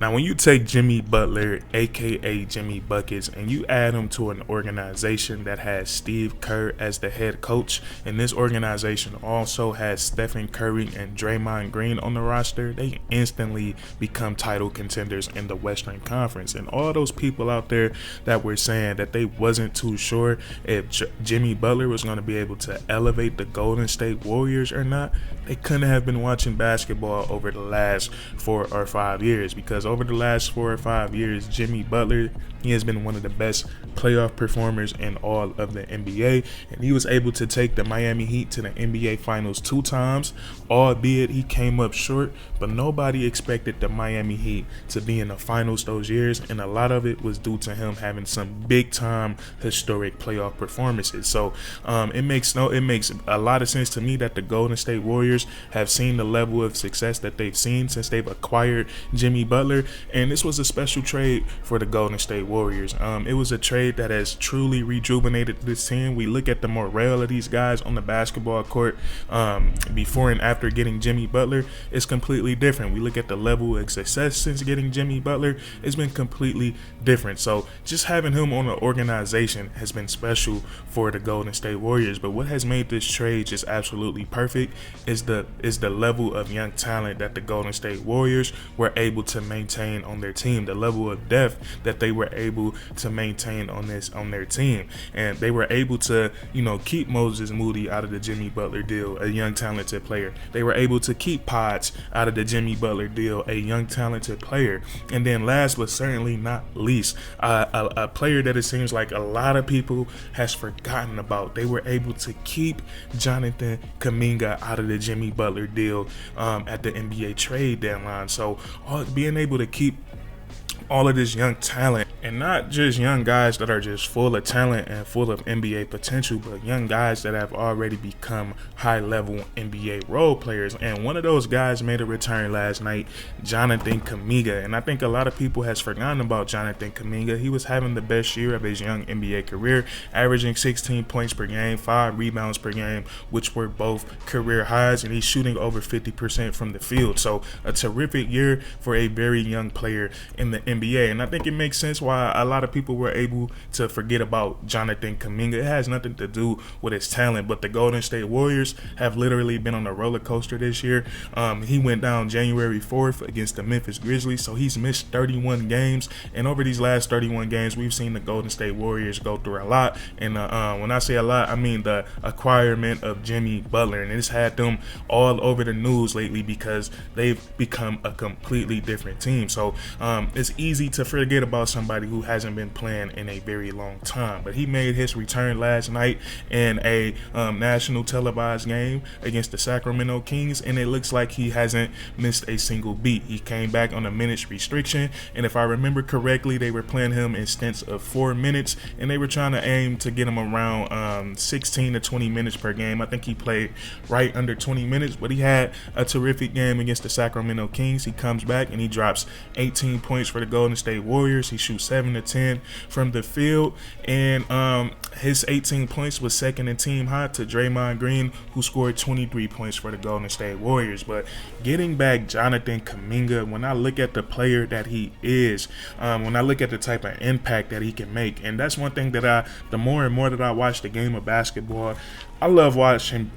Now, when you take Jimmy Butler, aka Jimmy Buckets, and you add him to an organization that has Steve Kerr as the head coach, and this organization also has Stephen Curry and Draymond Green on the roster, they instantly become title contenders in the Western Conference. And all those people out there that were saying that they wasn't too sure if Jimmy Butler was going to be able to elevate the Golden State Warriors or not, they couldn't have been watching basketball over the last 4 or 5 years, because over the last 4 or 5 years, Jimmy Butler, he has been one of the best playoff performers in all of the NBA, and he was able to take the Miami Heat to the NBA Finals 2 times, albeit he came up short, but nobody expected the Miami Heat to be in the finals those years, and a lot of it was due to him having some big-time historic playoff performances. So it makes a lot of sense to me that the Golden State Warriors have seen the level of success that they've seen since they've acquired Jimmy Butler, and this was a special trade for the Golden State Warriors. It was a trade that has truly rejuvenated this team. We look at the morale of these guys on the basketball court before and after getting Jimmy Butler. It's completely different. We look at the level of success since getting Jimmy Butler. It's been completely different. So just having him on the organization has been special for the Golden State Warriors. But what has made this trade just absolutely perfect is the level of young talent that the Golden State Warriors were able to maintain on their team, the level of depth that they were able to maintain on their team. And they were able to, keep Moses Moody out of the Jimmy Butler deal, a young talented player. They were able to keep Pods out of the Jimmy Butler deal, a young talented player. And then last but certainly not least, a player that it seems like a lot of people has forgotten about. They were able to keep Jonathan Kaminga out of the Jimmy Butler deal at the NBA trade deadline. So being able to keep all of this young talent, and not just young guys that are just full of talent and full of NBA potential, but young guys that have already become high-level NBA role players. And one of those guys made a return last night, Jonathan Kaminga. And I think a lot of people has forgotten about Jonathan Kaminga. He was having the best year of his young NBA career, averaging 16 points per game, 5 rebounds per game, which were both career highs, and he's shooting over 50% from the field. So a terrific year for a very young player in the NBA. And I think it makes sense why a lot of people were able to forget about Jonathan Kaminga. It has nothing to do with his talent, but the Golden State Warriors have literally been on a roller coaster this year. He went down January 4th against the Memphis Grizzlies, so he's missed 31 games. And over these last 31 games, we've seen the Golden State Warriors go through a lot. And when I say a lot, I mean the acquirement of Jimmy Butler. And it's had them all over the news lately because they've become a completely different team. So it's easy to forget about somebody who hasn't been playing in a very long time, but he made his return last night in a national televised game against the Sacramento Kings, and it looks like he hasn't missed a single beat. He came back on a minutes restriction, and if I remember correctly, they were playing him in stints of 4 minutes, and they were trying to aim to get him around 16 to 20 minutes per game. I think he played right under 20 minutes, but he had a terrific game against the Sacramento Kings. He comes back and he drops 18 points for the Golden State Warriors. He shoots 7 to 10 from the field, and his 18 points was second in team high to Draymond Green, who scored 23 points for the Golden State Warriors. But getting back Jonathan Kaminga, when I look at the player that he is, when I look at the type of impact that he can make, and that's one thing that the more and more that I watch the game of basketball, I love watching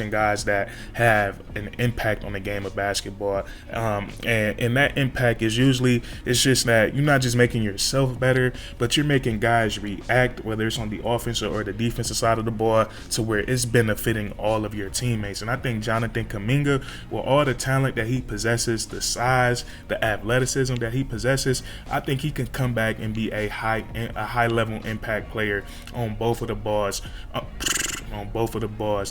guys that have an impact on the game of basketball, and that impact is usually, it's just that you're not just making yourself better, but you're making guys react, whether it's on the offensive or the defensive side of the ball, to where it's benefiting all of your teammates. And I think Jonathan Kaminga, with all the talent that he possesses, the size, the athleticism that he possesses, I think he can come back and be a high level impact player on both of the balls.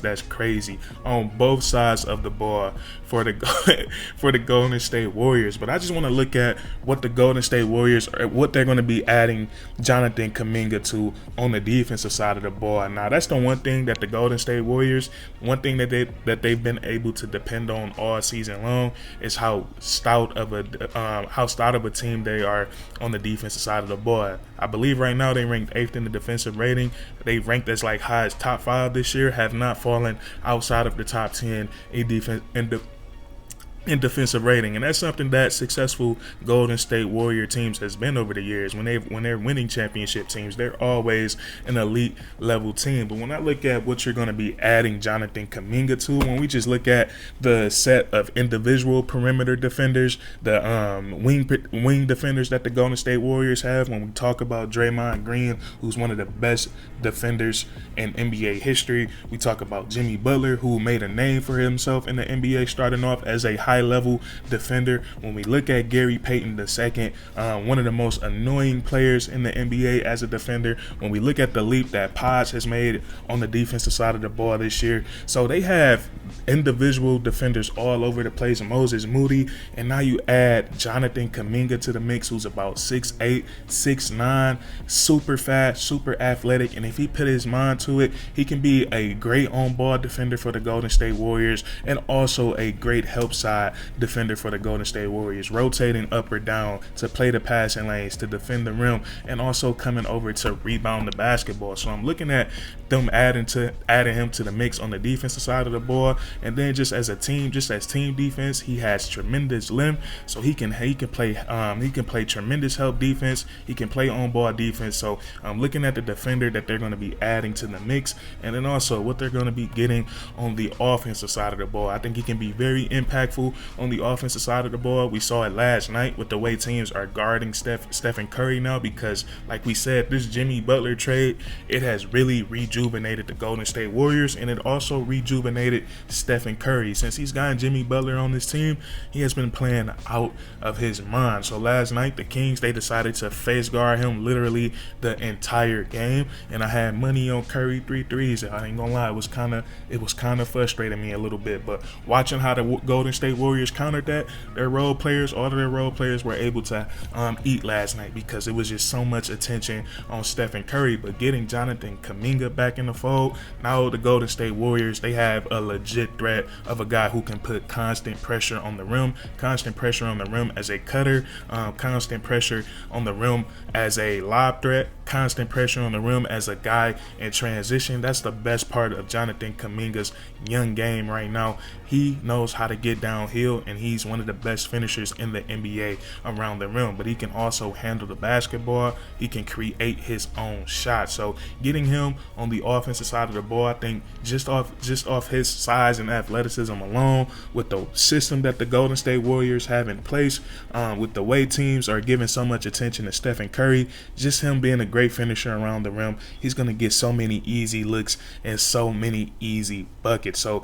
That's crazy. On both sides of the ball for the Golden State Warriors. But I just want to look at what the Golden State Warriors, what they're going to be adding Jonathan Kaminga to on the defensive side of the ball. Now, that's the one thing that the Golden State Warriors, one thing that they've been able to depend on all season long, is how stout of a team they are on the defensive side of the ball. I believe right now they ranked 8th in the defensive rating. They ranked as like high as top 5 this year, have not fallen outside of the top 10 in in defensive rating, and that's something that successful Golden State Warrior teams has been over the years. When they're winning championship teams, they're always an elite level team. But when I look at what you're going to be adding Jonathan Kaminga to, when we just look at the set of individual perimeter defenders, the wing defenders that the Golden State Warriors have, when we talk about Draymond Green, who's one of the best defenders in NBA history, we talk about Jimmy Butler, who made a name for himself in the NBA, starting off as a high-level defender. When we look at Gary Payton II, one of the most annoying players in the NBA as a defender. When we look at the leap that Podge has made on the defensive side of the ball this year. So they have individual defenders all over the place, Moses Moody, and now you add Jonathan Kaminga to the mix, who's about 6'8", 6'9", super fast, super athletic, and if he put his mind to it, he can be a great on-ball defender for the Golden State Warriors and also a great help side defender for the Golden State Warriors, rotating up or down to play the passing lanes, to defend the rim, and also coming over to rebound the basketball. So I'm looking at them adding him to the mix on the defensive side of the ball, and then just as team defense, he has tremendous length, so he can play tremendous help defense. He can play on ball defense. So I'm looking at the defender that they're going to be adding to the mix, and then also what they're going to be getting on the offensive side of the ball. I think he can be very impactful on the offensive side of the ball. We saw it last night with the way teams are guarding Stephen Curry now, because like we said, this Jimmy Butler trade, it has really rejuvenated the Golden State Warriors, and it also rejuvenated Stephen Curry. Since he's gotten Jimmy Butler on this team, he has been playing out of his mind. So last night the Kings, they decided to face guard him literally the entire game, and I had money on Curry 3 threes. I ain't gonna lie, it was kind of frustrating me a little bit, but watching how the Golden State Warriors countered that, all of their role players were able to eat last night, because it was just so much attention on Stephen Curry. But getting Jonathan Kaminga back in the fold, now the Golden State Warriors, they have a legit threat of a guy who can put constant pressure on the rim as a cutter, constant pressure on the rim as a lob threat, constant pressure on the rim as a guy in transition. That's the best part of Jonathan Kaminga's young game right now. He knows how to get downhill, and he's one of the best finishers in the NBA around the rim, but he can also handle the basketball. He can create his own shot. So getting him on the offensive side of the ball, I think just off his size and athleticism alone, with the system that the Golden State Warriors have in place, with the way teams are giving so much attention to Stephen Curry, just him being a great finisher around the rim, he's going to get so many easy looks and so many easy buckets. So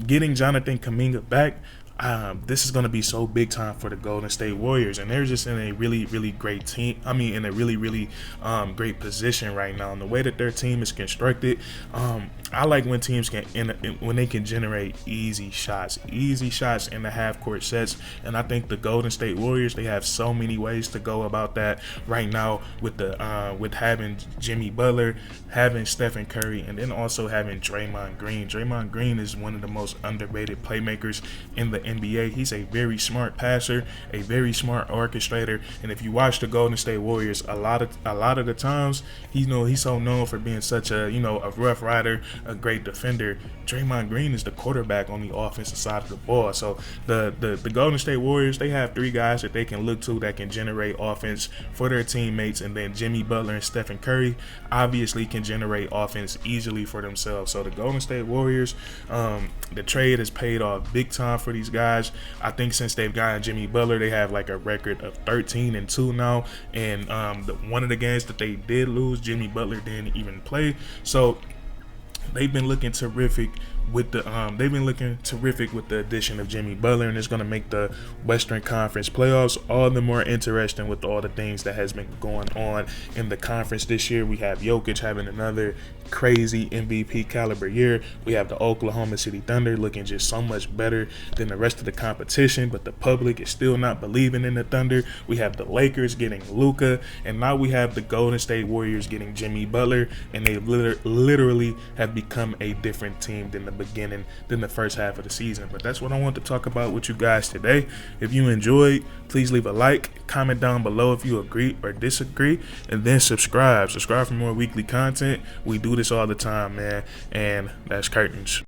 getting Jonathan Kaminga back, this is going to be so big time for the Golden State Warriors, and they're just in a really, really great team. In a really, really great position right now. And the way that their team is constructed, I like when teams when they can generate easy shots in the half court sets. And I think the Golden State Warriors, they have so many ways to go about that right now, with having Jimmy Butler, having Stephen Curry, and then also having Draymond Green. Draymond Green is one of the most underrated playmakers in the NBA. He's a very smart passer, a very smart orchestrator, and if you watch the Golden State Warriors, a lot of the times, he's so known for being such a rough rider, a great defender. Draymond Green is the quarterback on the offensive side of the ball. So the Golden State Warriors, they have three guys that they can look to that can generate offense for their teammates, and then Jimmy Butler and Stephen Curry obviously can generate offense easily for themselves. So the Golden State Warriors, the trade has paid off big time for these guys. I think since they've gotten Jimmy Butler, they have like a record of 13-2 now, and one of the games that they did lose, Jimmy Butler didn't even play. So they've been looking terrific with the addition of Jimmy Butler, and it's going to make the Western Conference playoffs all the more interesting with all the things that has been going on in the conference this year. We have Jokic having another crazy MVP caliber year. We have the Oklahoma City Thunder looking just so much better than the rest of the competition, but the public is still not believing in the Thunder. We have the Lakers getting Luka, and now we have the Golden State Warriors getting Jimmy Butler, and they literally have become a different team than the first half of the season. But that's what I want to talk about with you guys today. If you enjoyed, please leave a like, comment down below if you agree or disagree, and then subscribe for more weekly content. We do this all the time, man, and that's curtains.